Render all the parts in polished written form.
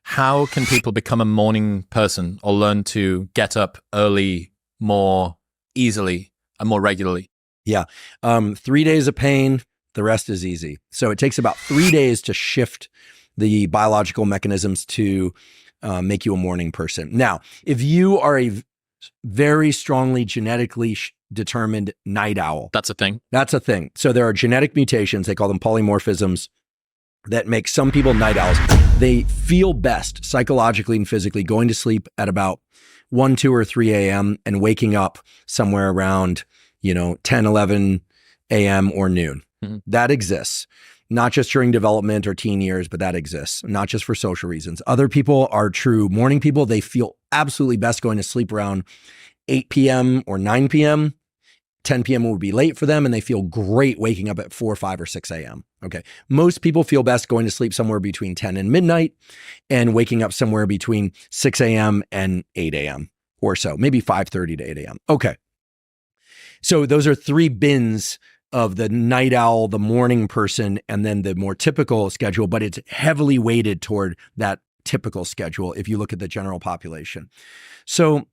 how can people become a morning person or learn to get up early more easily and more regularly? Yeah. 3 days of pain, the rest is easy. So it takes about 3 days to shift the biological mechanisms to make you a morning person. Now, if you are a very strongly genetically determined night owl. That's a thing. That's a thing. So there are genetic mutations, they call them polymorphisms, that make some people night owls. They feel best psychologically and physically going to sleep at about 1, 2, or 3 a.m. and waking up somewhere around, 10, 11 a.m. or noon. Mm-hmm. That exists. Not just during development or teen years, but that exists, not just for social reasons. Other people are true morning people. They feel absolutely best going to sleep around 8 p.m. or 9 p.m. 10 p.m. would be late for them, and they feel great waking up at 4, 5, or 6 a.m. Okay. Most people feel best going to sleep somewhere between 10 and midnight and waking up somewhere between 6 a.m. and 8 a.m. or so, maybe 5:30 to 8 a.m. Okay. So those are 3 bins of the night owl, the morning person, and then the more typical schedule, but it's heavily weighted toward that typical schedule if you look at the general population. So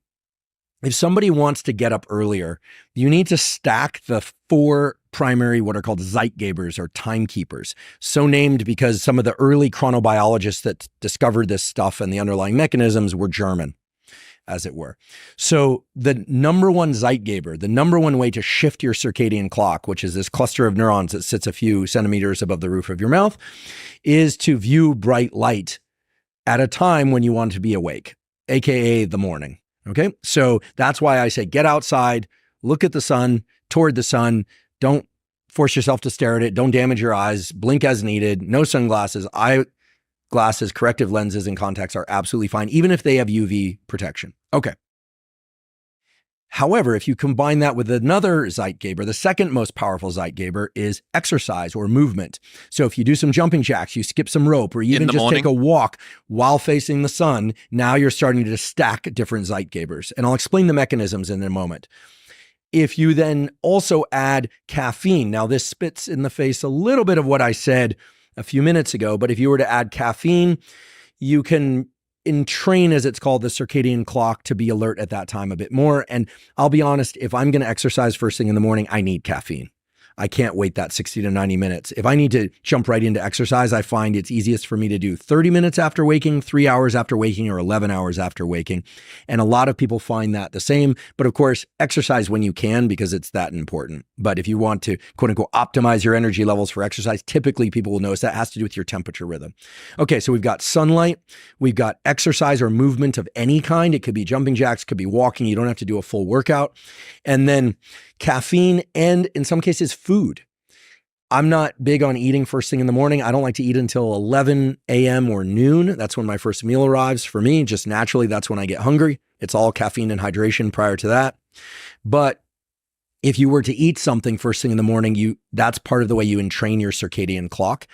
if somebody wants to get up earlier, you need to stack the 4 primary, what are called Zeitgebers or timekeepers. So named because some of the early chronobiologists that discovered this stuff and the underlying mechanisms were German, as it were. So the number one Zeitgeber, the number one way to shift your circadian clock, which is this cluster of neurons that sits a few centimeters above the roof of your mouth, is to view bright light at a time when you want to be awake, AKA the morning. Okay. So that's why I say, get outside, look at the sun, toward the sun. Don't force yourself to stare at it. Don't damage your eyes, blink as needed, no sunglasses, eyeglasses, corrective lenses, and contacts are absolutely fine, even if they have UV protection. Okay. However, if you combine that with another Zeitgeber, the second most powerful Zeitgeber is exercise or movement. So if you do some jumping jacks, you skip some rope, or you even just take a walk while facing the sun, now you're starting to stack different Zeitgebers. And I'll explain the mechanisms in a moment. If you then also add caffeine, now this spits in the face a little bit of what I said a few minutes ago, but if you were to add caffeine, you can entrain, as it's called, the circadian clock to be alert at that time a bit more. And I'll be honest, if I'm going to exercise first thing in the morning, I need caffeine. I can't wait that 60 to 90 minutes. If I need to jump right into exercise, I find it's easiest for me to do 30 minutes after waking, 3 hours after waking, or 11 hours after waking. And a lot of people find that the same. But of course, exercise when you can, because it's that important. But if you want to, quote unquote, optimize your energy levels for exercise, typically people will notice that has to do with your temperature rhythm. Okay, so we've got sunlight, we've got exercise or movement of any kind. It could be jumping jacks, could be walking. You don't have to do a full workout. And then caffeine, and in some cases, food. I'm not big on eating first thing in the morning. I don't like to eat until 11 a.m. or noon. That's when my first meal arrives for me. Just naturally, that's when I get hungry. It's all caffeine and hydration prior to that. But if you were to eat something first thing in the morning, that's part of the way you entrain your circadian clock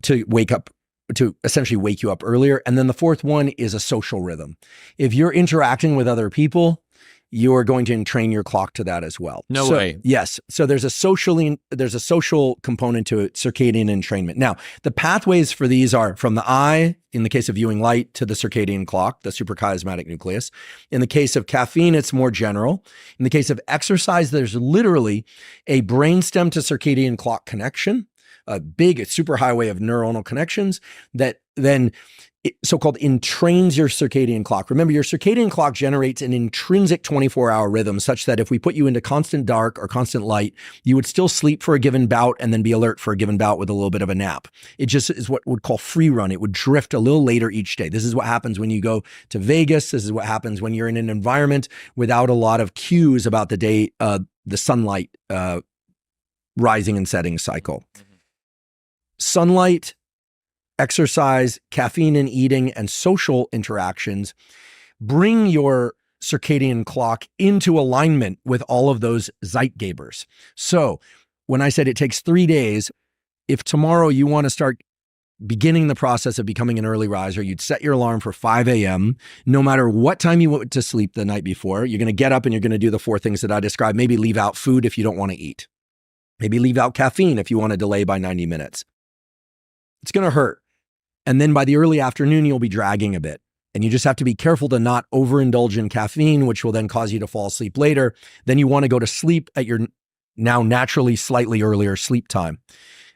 to wake up, to essentially wake you up earlier. And then the fourth one is a social rhythm. If you're interacting with other people, you're going to entrain your clock to that as well. No way. Yes. So there's a social component to it, circadian entrainment. Now, the pathways for these are from the eye, in the case of viewing light, to the circadian clock, the suprachiasmatic nucleus. In the case of caffeine, it's more general. In the case of exercise, there's literally a brainstem to circadian clock connection, a big superhighway of neuronal connections that then so-called entrains your circadian clock. Remember, your circadian clock generates an intrinsic 24-hour rhythm such that if we put you into constant dark or constant light, you would still sleep for a given bout and then be alert for a given bout with a little bit of a nap. It just is what we'd call free run. It would drift a little later each day. This is what happens when you go to Vegas. This is what happens when you're in an environment without a lot of cues about the day, the sunlight rising and setting cycle. Mm-hmm. Sunlight, exercise, caffeine and eating, and social interactions bring your circadian clock into alignment with all of those Zeitgebers. So when I said it takes 3 days, if tomorrow you want to start beginning the process of becoming an early riser, you'd set your alarm for 5 a.m. No matter what time you went to sleep the night before, you're going to get up and you're going to do the 4 things that I described. Maybe leave out food if you don't want to eat. Maybe leave out caffeine if you want to delay by 90 minutes. It's going to hurt. And then by the early afternoon, you'll be dragging a bit. And you just have to be careful to not overindulge in caffeine, which will then cause you to fall asleep later. Then you want to go to sleep at your now naturally slightly earlier sleep time.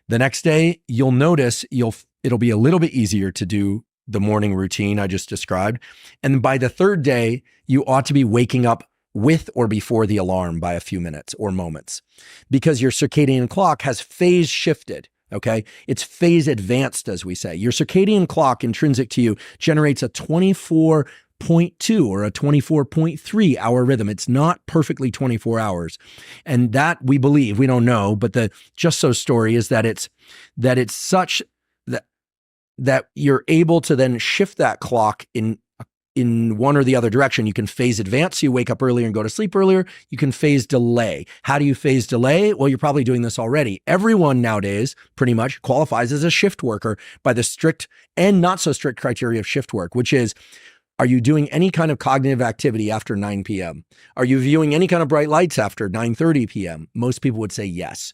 The next day, you'll notice it'll be a little bit easier to do the morning routine I just described. And by the third day, you ought to be waking up with or before the alarm by a few minutes or moments, because your circadian clock has phase shifted. Okay. It's phase advanced, as we say. Your circadian clock intrinsic to you generates a 24.2 or a 24.3 hour rhythm. It's not perfectly 24 hours. And that we believe, we don't know, but the just so story is that it's such that you're able to then shift that clock in one or the other direction. You can phase advance, so you wake up earlier and go to sleep earlier. You can phase delay. How do you phase delay? Well, you're probably doing this already. Everyone nowadays pretty much qualifies as a shift worker by the strict and not so strict criteria of shift work, which is, are you doing any kind of cognitive activity after 9 p.m.? Are you viewing any kind of bright lights after 9:30 p.m.? Most people would say yes.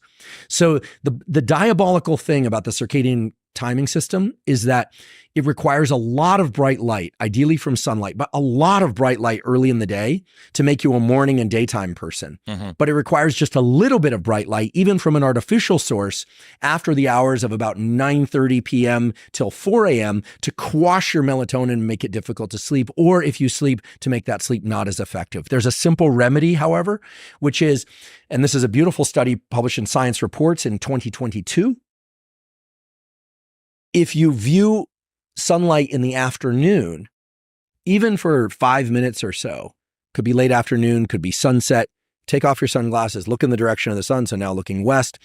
So the diabolical thing about the circadian timing system is that it requires a lot of bright light, ideally from sunlight, but a lot of bright light early in the day to make you a morning and daytime person. Mm-hmm. But it requires just a little bit of bright light, even from an artificial source, after the hours of about 9:30 p.m. till 4 a.m. to quash your melatonin and make it difficult to sleep, or if you sleep, to make that sleep not as effective. There's a simple remedy, however, which is, and this is a beautiful study published in Science Reports in 2022, if you view sunlight in the afternoon, even for 5 minutes or so, could be late afternoon, could be sunset, take off your sunglasses, look in the direction of the sun, so now looking west,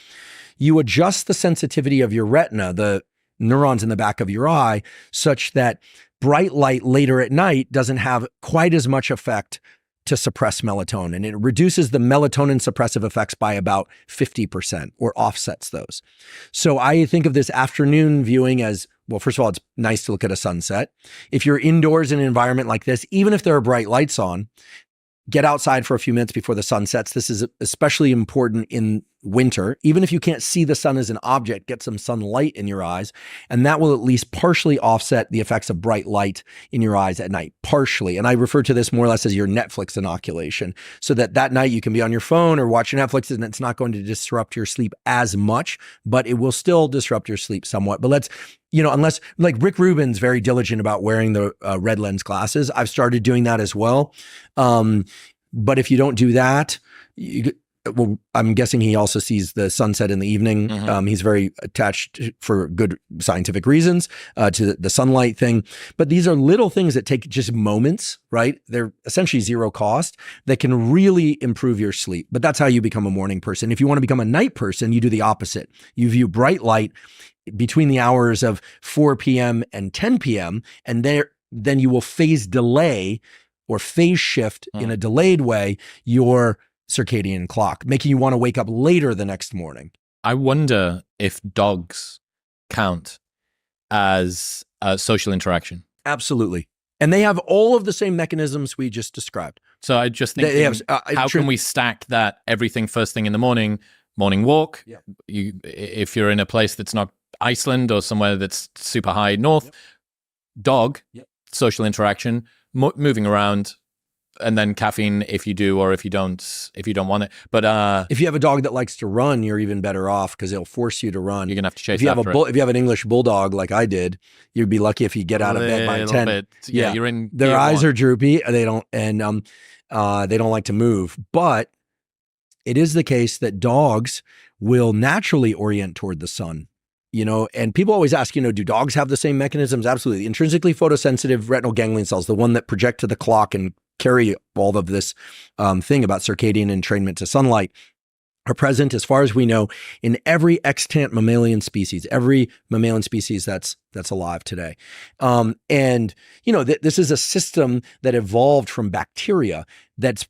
you adjust the sensitivity of your retina, the neurons in the back of your eye, such that bright light later at night doesn't have quite as much effect to suppress melatonin. It reduces the melatonin suppressive effects by about 50% or offsets those. So I think of this afternoon viewing as, well, first of all, it's nice to look at a sunset. If you're indoors in an environment like this, even if there are bright lights on, get outside for a few minutes before the sun sets. This is especially important in winter. Even if you can't see the sun as an object, get some sunlight in your eyes, and that will at least partially offset the effects of bright light in your eyes at night, partially. And I refer to this more or less as your Netflix inoculation, so that night you can be on your phone or watch Netflix and it's not going to disrupt your sleep as much, but it will still disrupt your sleep somewhat. But let's, unless, like Rick Rubin's very diligent about wearing the red lens glasses. I've started doing that as well. But if you don't do that, well, I'm guessing he also sees the sunset in the evening. Mm-hmm. He's very attached for good scientific reasons to the sunlight thing. But these are little things that take just moments, right? They're essentially zero cost that can really improve your sleep. But that's how you become a morning person. If you want to become a night person, you do the opposite. You view bright light between the hours of 4 p.m. and 10 p.m. and then you will phase delay or phase shift in a delayed way your circadian clock, making you want to wake up later the next morning. I wonder if dogs count as social interaction. Absolutely. And they have all of the same mechanisms we just described. So I just think, how can we stack that everything first thing in the morning walk? Yeah. If you're in a place that's not Iceland or somewhere that's super high north, dog, social interaction, moving around, and then caffeine if you do, or if you don't want it. But if you have a dog that likes to run, you're even better off because it'll force you to run. You're gonna have to chase. If you have an English bulldog like I did, you'd be lucky if you get out of bed by 10. Bit. Yeah, you're in. Their eyes are droopy. They don't like to move. But it is the case that dogs will naturally orient toward the sun. And people always ask, do dogs have the same mechanisms? Absolutely. Intrinsically photosensitive retinal ganglion cells, the one that project to the clock and carry all of this thing about circadian entrainment to sunlight, are present, as far as we know, in every extant mammalian species, every mammalian species that's alive today. This is a system that evolved from bacteria that's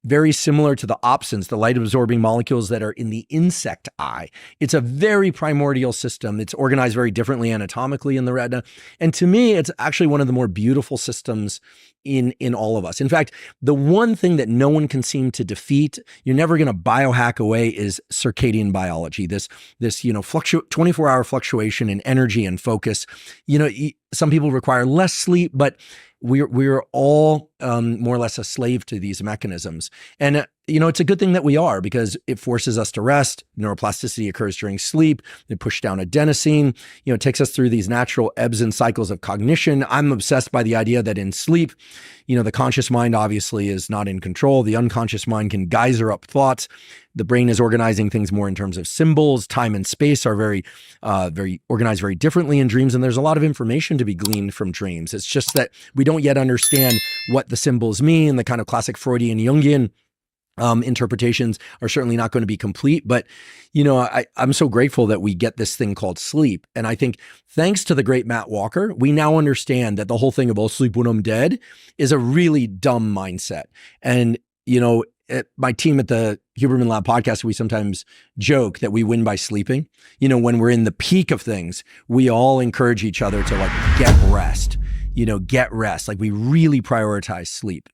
very similar to the opsins, the light-absorbing molecules that are in the insect eye. It's a very primordial system. It's organized very differently anatomically in the retina. And to me, it's actually one of the more beautiful systems in all of us. In fact, the one thing that no one can seem to defeat, you're never going to biohack away, is circadian biology. This 24-hour fluctuation in energy and focus. Some people require less sleep, but we're all more or less a slave to these mechanisms. And it's a good thing that we are, because it forces us to rest. Neuroplasticity occurs during sleep. They push down adenosine. It takes us through these natural ebbs and cycles of cognition. I'm obsessed by the idea that in sleep, the conscious mind obviously is not in control. The unconscious mind can geyser up thoughts. The brain is organizing things more in terms of symbols. Time and space are very organized very differently in dreams. And there's a lot of information to be gleaned from dreams. It's just that we don't yet understand what the symbols mean. The kind of classic Freudian Jungian interpretations are certainly not going to be complete, but I'm so grateful that we get this thing called sleep. And I think thanks to the great Matt Walker, we now understand that the whole thing about sleep when I'm dead is a really dumb mindset. And my team at the Huberman Lab podcast, we sometimes joke that we win by sleeping. When we're in the peak of things, we all encourage each other to get rest. Get rest. We really prioritize sleep.